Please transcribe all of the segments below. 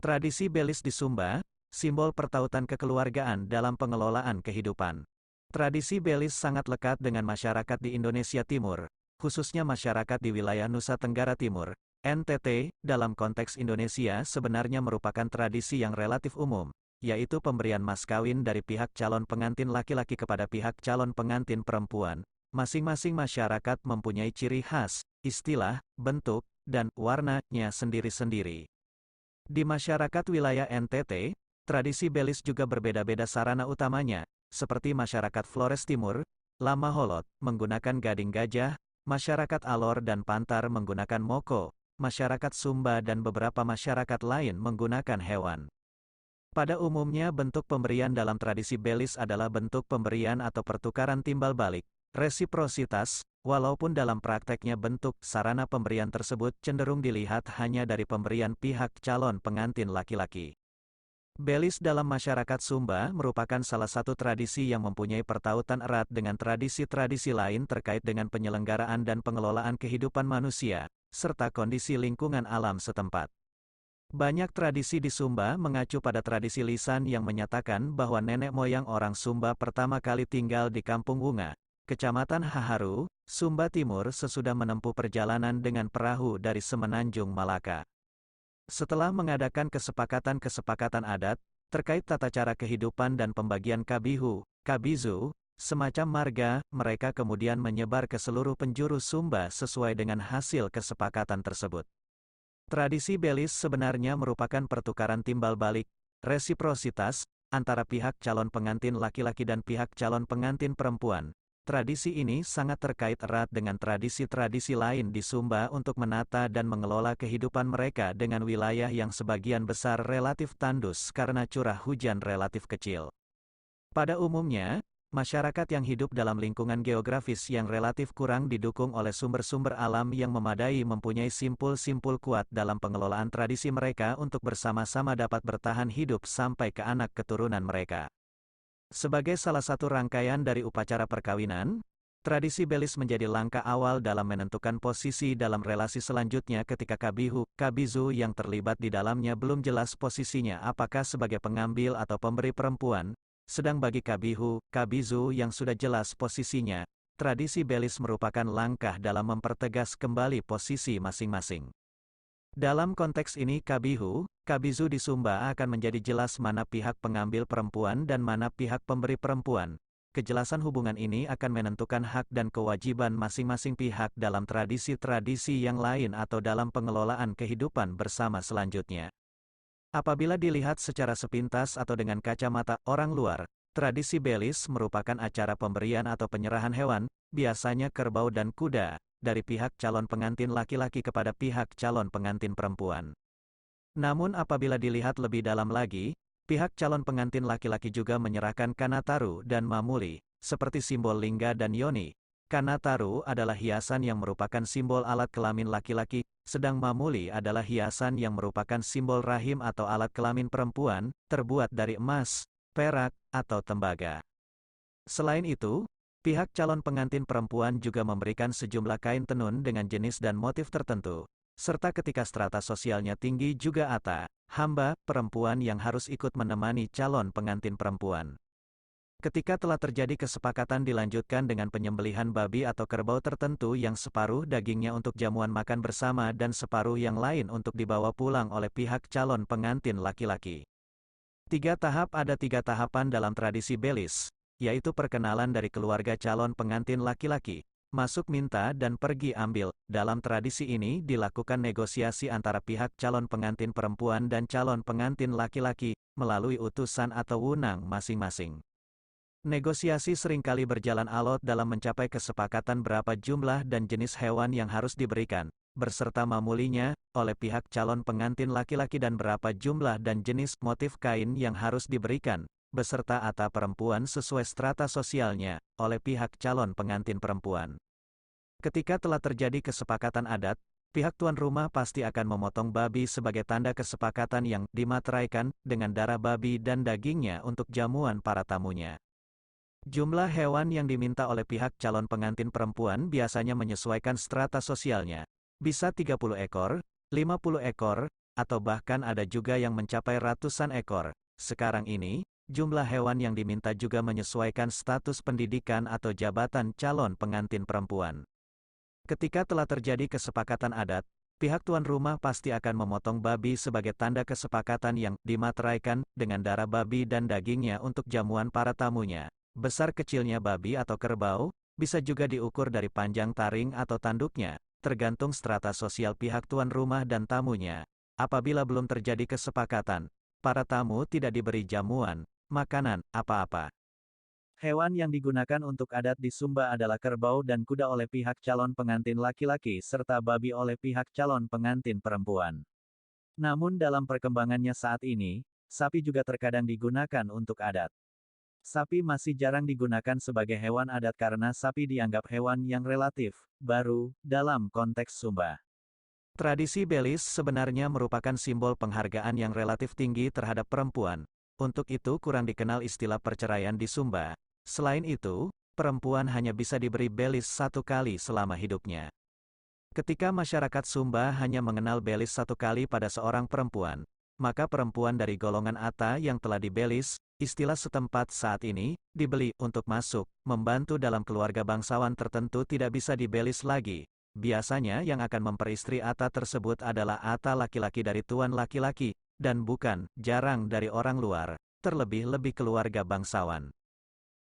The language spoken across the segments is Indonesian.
Tradisi Belis di Sumba, simbol pertautan kekeluargaan dalam pengelolaan kehidupan. Tradisi Belis sangat lekat dengan masyarakat di Indonesia Timur, khususnya masyarakat di wilayah Nusa Tenggara Timur. NTT, dalam konteks Indonesia sebenarnya merupakan tradisi yang relatif umum, yaitu pemberian mas kawin dari pihak calon pengantin laki-laki kepada pihak calon pengantin perempuan. Masing-masing masyarakat mempunyai ciri khas, istilah, bentuk, dan warnanya sendiri-sendiri. Di masyarakat wilayah NTT, tradisi Belis juga berbeda-beda sarana utamanya, seperti masyarakat Flores Timur, Lama Holot, menggunakan gading gajah, masyarakat Alor dan Pantar menggunakan moko, masyarakat Sumba dan beberapa masyarakat lain menggunakan hewan. Pada umumnya bentuk pemberian dalam tradisi Belis adalah bentuk pemberian atau pertukaran timbal balik, resiprositas, walaupun dalam prakteknya bentuk sarana pemberian tersebut cenderung dilihat hanya dari pemberian pihak calon pengantin laki-laki. Belis dalam masyarakat Sumba merupakan salah satu tradisi yang mempunyai pertautan erat dengan tradisi-tradisi lain terkait dengan penyelenggaraan dan pengelolaan kehidupan manusia, serta kondisi lingkungan alam setempat. Banyak tradisi di Sumba mengacu pada tradisi lisan yang menyatakan bahwa nenek moyang orang Sumba pertama kali tinggal di Kampung Wunga, Kecamatan Haharu, Sumba Timur sesudah menempuh perjalanan dengan perahu dari Semenanjung Malaka. Setelah mengadakan kesepakatan-kesepakatan adat, terkait tata cara kehidupan dan pembagian kabihu, kabizu, semacam marga, mereka kemudian menyebar ke seluruh penjuru Sumba sesuai dengan hasil kesepakatan tersebut. Tradisi Belis sebenarnya merupakan pertukaran timbal balik, resiprositas, antara pihak calon pengantin laki-laki dan pihak calon pengantin perempuan. Tradisi ini sangat terkait erat dengan tradisi-tradisi lain di Sumba untuk menata dan mengelola kehidupan mereka dengan wilayah yang sebagian besar relatif tandus karena curah hujan relatif kecil. Pada umumnya, masyarakat yang hidup dalam lingkungan geografis yang relatif kurang didukung oleh sumber-sumber alam yang memadai mempunyai simpul-simpul kuat dalam pengelolaan tradisi mereka untuk bersama-sama dapat bertahan hidup sampai ke anak keturunan mereka. Sebagai salah satu rangkaian dari upacara perkawinan, tradisi Belis menjadi langkah awal dalam menentukan posisi dalam relasi selanjutnya ketika kabihu, kabizu yang terlibat di dalamnya belum jelas posisinya apakah sebagai pengambil atau pemberi perempuan, sedang bagi kabihu, kabizu yang sudah jelas posisinya, tradisi Belis merupakan langkah dalam mempertegas kembali posisi masing-masing. Dalam konteks ini kabihu, kabizu di Sumba akan menjadi jelas mana pihak pengambil perempuan dan mana pihak pemberi perempuan. Kejelasan hubungan ini akan menentukan hak dan kewajiban masing-masing pihak dalam tradisi-tradisi yang lain atau dalam pengelolaan kehidupan bersama selanjutnya. Apabila dilihat secara sepintas atau dengan kacamata orang luar, tradisi Belis merupakan acara pemberian atau penyerahan hewan, biasanya kerbau dan kuda, dari pihak calon pengantin laki-laki kepada pihak calon pengantin perempuan. Namun apabila dilihat lebih dalam lagi, pihak calon pengantin laki-laki juga menyerahkan kanataru dan mamuli, seperti simbol lingga dan yoni. Kanataru adalah hiasan yang merupakan simbol alat kelamin laki-laki, sedang mamuli adalah hiasan yang merupakan simbol rahim atau alat kelamin perempuan, terbuat dari emas, perak, atau tembaga. Selain itu, pihak calon pengantin perempuan juga memberikan sejumlah kain tenun dengan jenis dan motif tertentu, serta ketika strata sosialnya tinggi juga hamba perempuan yang harus ikut menemani calon pengantin perempuan. Ketika telah terjadi kesepakatan dilanjutkan dengan penyembelihan babi atau kerbau tertentu yang separuh dagingnya untuk jamuan makan bersama dan separuh yang lain untuk dibawa pulang oleh pihak calon pengantin laki-laki. Ada tiga tahapan dalam tradisi Belis, yaitu perkenalan dari keluarga calon pengantin laki-laki, masuk minta dan pergi ambil. Dalam tradisi ini dilakukan negosiasi antara pihak calon pengantin perempuan dan calon pengantin laki-laki, melalui utusan atau wunang masing-masing. Negosiasi seringkali berjalan alot dalam mencapai kesepakatan berapa jumlah dan jenis hewan yang harus diberikan, berserta mamulinya, oleh pihak calon pengantin laki-laki dan berapa jumlah dan jenis motif kain yang harus diberikan, beserta ata perempuan sesuai strata sosialnya, oleh pihak calon pengantin perempuan. Ketika telah terjadi kesepakatan adat, pihak tuan rumah pasti akan memotong babi sebagai tanda kesepakatan yang dimateraikan dengan darah babi dan dagingnya untuk jamuan para tamunya. Jumlah hewan yang diminta oleh pihak calon pengantin perempuan biasanya menyesuaikan strata sosialnya. Bisa 30 ekor, 50 ekor, atau bahkan ada juga yang mencapai ratusan ekor. Sekarang ini, jumlah hewan yang diminta juga menyesuaikan status pendidikan atau jabatan calon pengantin perempuan. Ketika telah terjadi kesepakatan adat, pihak tuan rumah pasti akan memotong babi sebagai tanda kesepakatan yang dimateraikan dengan darah babi dan dagingnya untuk jamuan para tamunya. Besar kecilnya babi atau kerbau bisa juga diukur dari panjang taring atau tanduknya, tergantung strata sosial pihak tuan rumah dan tamunya. Apabila belum terjadi kesepakatan, para tamu tidak diberi jamuan, makanan, apa-apa. Hewan yang digunakan untuk adat di Sumba adalah kerbau dan kuda oleh pihak calon pengantin laki-laki serta babi oleh pihak calon pengantin perempuan. Namun dalam perkembangannya saat ini, sapi juga terkadang digunakan untuk adat. Sapi masih jarang digunakan sebagai hewan adat karena sapi dianggap hewan yang relatif baru dalam konteks Sumba. Tradisi Belis sebenarnya merupakan simbol penghargaan yang relatif tinggi terhadap perempuan. Untuk itu kurang dikenal istilah perceraian di Sumba. Selain itu, perempuan hanya bisa diberi belis satu kali selama hidupnya. Ketika masyarakat Sumba hanya mengenal belis satu kali pada seorang perempuan, maka perempuan dari golongan Ata yang telah dibelis, istilah setempat saat ini, dibeli untuk masuk, membantu dalam keluarga bangsawan tertentu tidak bisa dibelis lagi. Biasanya yang akan memperistri Ata tersebut adalah Ata laki-laki dari tuan laki-laki, dan bukan, jarang dari orang luar, terlebih-lebih keluarga bangsawan.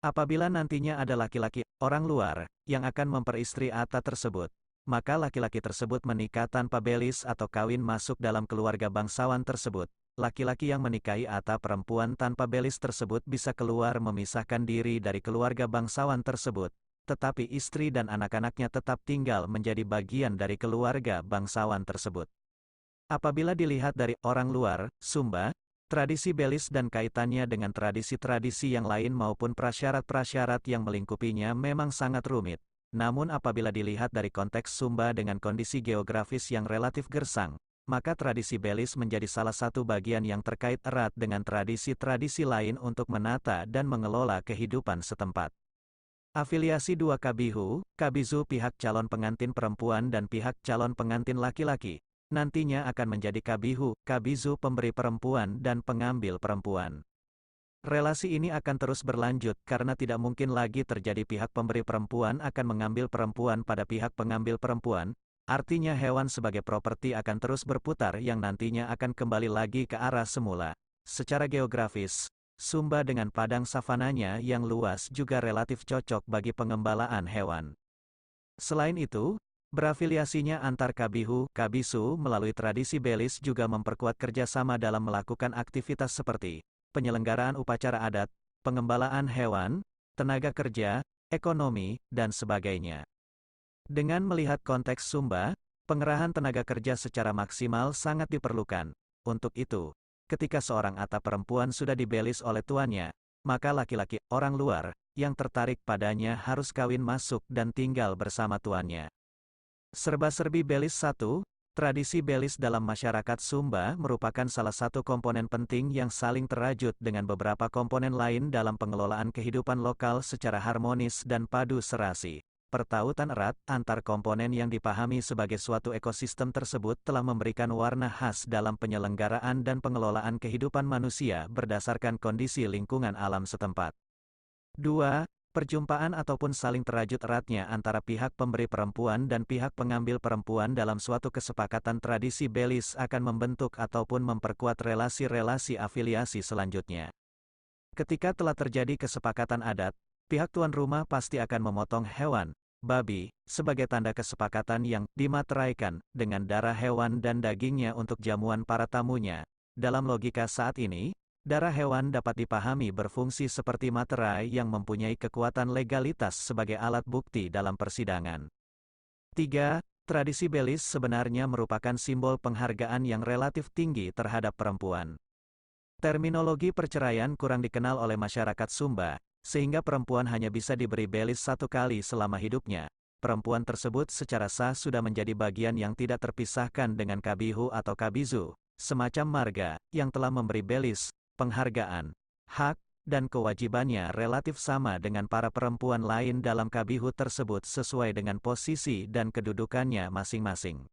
Apabila nantinya ada laki-laki, orang luar, yang akan memperistri Ata tersebut, maka laki-laki tersebut menikah tanpa belis atau kawin masuk dalam keluarga bangsawan tersebut. Laki-laki yang menikahi Ata perempuan tanpa belis tersebut bisa keluar memisahkan diri dari keluarga bangsawan tersebut, tetapi istri dan anak-anaknya tetap tinggal menjadi bagian dari keluarga bangsawan tersebut. Apabila dilihat dari orang luar, Sumba, tradisi belis dan kaitannya dengan tradisi-tradisi yang lain maupun prasyarat-prasyarat yang melingkupinya memang sangat rumit. Namun apabila dilihat dari konteks Sumba dengan kondisi geografis yang relatif gersang, maka tradisi belis menjadi salah satu bagian yang terkait erat dengan tradisi-tradisi lain untuk menata dan mengelola kehidupan setempat. Afiliasi dua kabihu, kabizu pihak calon pengantin perempuan dan pihak calon pengantin laki-laki, nantinya akan menjadi kabihu, kabizu pemberi perempuan dan pengambil perempuan. Relasi ini akan terus berlanjut karena tidak mungkin lagi terjadi pihak pemberi perempuan akan mengambil perempuan pada pihak pengambil perempuan, artinya hewan sebagai properti akan terus berputar yang nantinya akan kembali lagi ke arah semula. Secara geografis, Sumba dengan padang savananya yang luas juga relatif cocok bagi pengembalaan hewan. Selain itu, berafiliasinya antar kabihu, kabisu melalui tradisi belis juga memperkuat kerjasama dalam melakukan aktivitas seperti penyelenggaraan upacara adat, pengembalaan hewan, tenaga kerja, ekonomi, dan sebagainya. Dengan melihat konteks Sumba, pengerahan tenaga kerja secara maksimal sangat diperlukan. Untuk itu, ketika seorang Ata perempuan sudah dibelis oleh tuannya, maka laki-laki, orang luar, yang tertarik padanya harus kawin masuk dan tinggal bersama tuannya. Serba-serbi belis 1, tradisi belis dalam masyarakat Sumba merupakan salah satu komponen penting yang saling terajut dengan beberapa komponen lain dalam pengelolaan kehidupan lokal secara harmonis dan padu serasi. Pertautan erat antar komponen yang dipahami sebagai suatu ekosistem tersebut telah memberikan warna khas dalam penyelenggaraan dan pengelolaan kehidupan manusia berdasarkan kondisi lingkungan alam setempat. 2. Perjumpaan ataupun saling terajut eratnya antara pihak pemberi perempuan dan pihak pengambil perempuan dalam suatu kesepakatan tradisi belis akan membentuk ataupun memperkuat relasi-relasi afiliasi selanjutnya. Ketika telah terjadi kesepakatan adat, pihak tuan rumah pasti akan memotong hewan, babi, sebagai tanda kesepakatan yang dimateraikan dengan darah hewan dan dagingnya untuk jamuan para tamunya. Dalam logika saat ini, darah hewan dapat dipahami berfungsi seperti materai yang mempunyai kekuatan legalitas sebagai alat bukti dalam persidangan. 3. Tradisi belis sebenarnya merupakan simbol penghargaan yang relatif tinggi terhadap perempuan. Terminologi perceraian kurang dikenal oleh masyarakat Sumba, sehingga perempuan hanya bisa diberi belis satu kali selama hidupnya. Perempuan tersebut secara sah sudah menjadi bagian yang tidak terpisahkan dengan kabihu atau kabizu, semacam marga, yang telah memberi belis. Penghargaan, hak, dan kewajibannya relatif sama dengan para perempuan lain dalam kabihu tersebut sesuai dengan posisi dan kedudukannya masing-masing.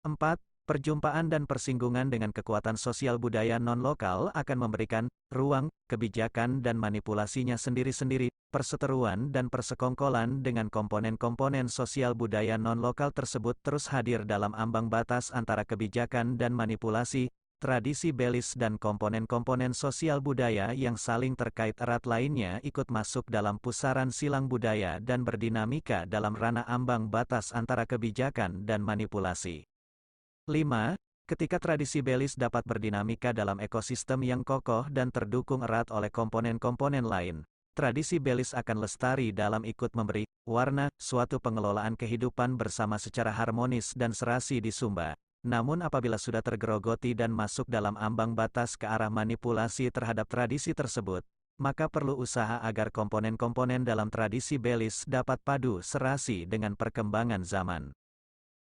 4. Perjumpaan dan persinggungan dengan kekuatan sosial budaya non-lokal akan memberikan ruang, kebijakan dan manipulasinya sendiri-sendiri, perseteruan dan persekongkolan dengan komponen-komponen sosial budaya non-lokal tersebut terus hadir dalam ambang batas antara kebijakan dan manipulasi, tradisi Belize dan komponen-komponen sosial budaya yang saling terkait erat lainnya ikut masuk dalam pusaran silang budaya dan berdinamika dalam ranah ambang batas antara kebijakan dan manipulasi. 5. Ketika tradisi Belize dapat berdinamika dalam ekosistem yang kokoh dan terdukung erat oleh komponen-komponen lain, tradisi Belize akan lestari dalam ikut memberi warna suatu pengelolaan kehidupan bersama secara harmonis dan serasi di Sumba. Namun apabila sudah tergerogoti dan masuk dalam ambang batas ke arah manipulasi terhadap tradisi tersebut, maka perlu usaha agar komponen-komponen dalam tradisi Belize dapat padu serasi dengan perkembangan zaman.